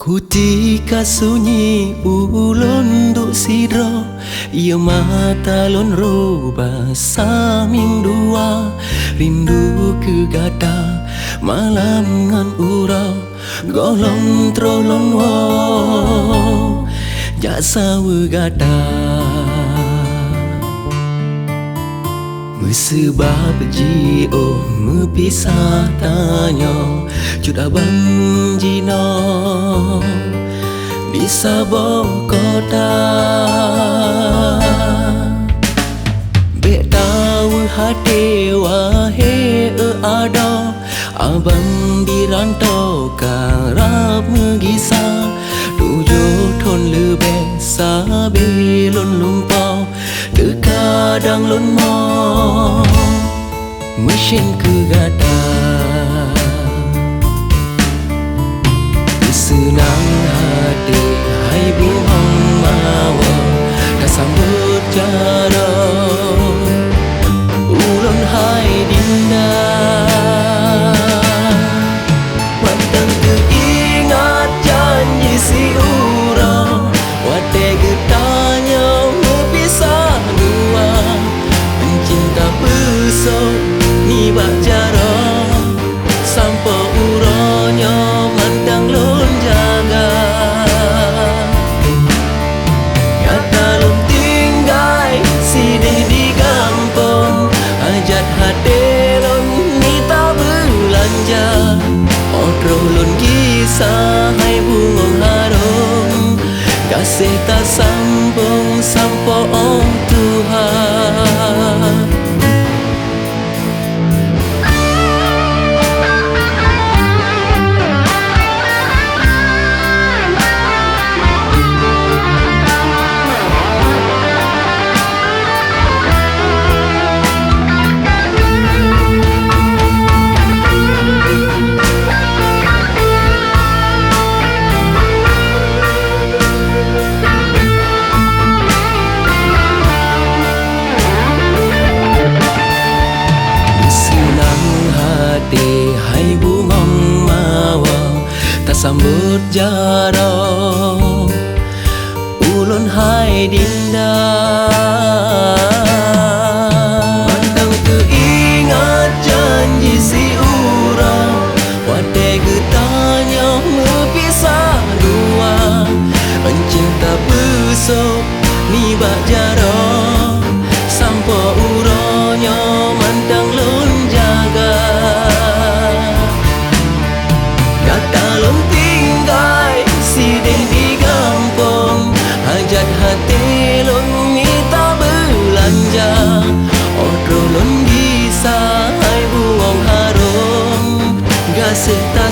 Kutika sunyi ulun duk sidro, ia mata lon roba saming dua. Rindu ke gata malam ngan urau, golong trolon wo jasa gata. Sebab jio mepisah tanya cut abang jino di sabo kota. Bek tahu hati wahe ada abang di rantau karap mengisah tujuh ton lebih sabelon lumpau terkadang lon mo mesin ke gata. Senang hati hai buang mawa tak sambut jara ulun hai dinda. Watang teringat janji si urang, wate getanya mepisah dua. Mencinta besok ni bak jara sampo uronya mandang lon jaga. Kata lon tinggai sidih di kampung, ajat hati lon ni tak belanja. Otro lon kisah hai bungong harum, kasih tak sambung sampo om Tuhan. Hai bungong mawa tak sambut jara ulun hai dinda. Matang teringat janji si urang, wate getanya mepisah dua. Mencinta besok ni bak jara sampo uronya mandang lon jaga. Lon tinggai sidih di kampung, hajat hati lon minta belanja. Otro lon bisa hai buang harum, gasih tak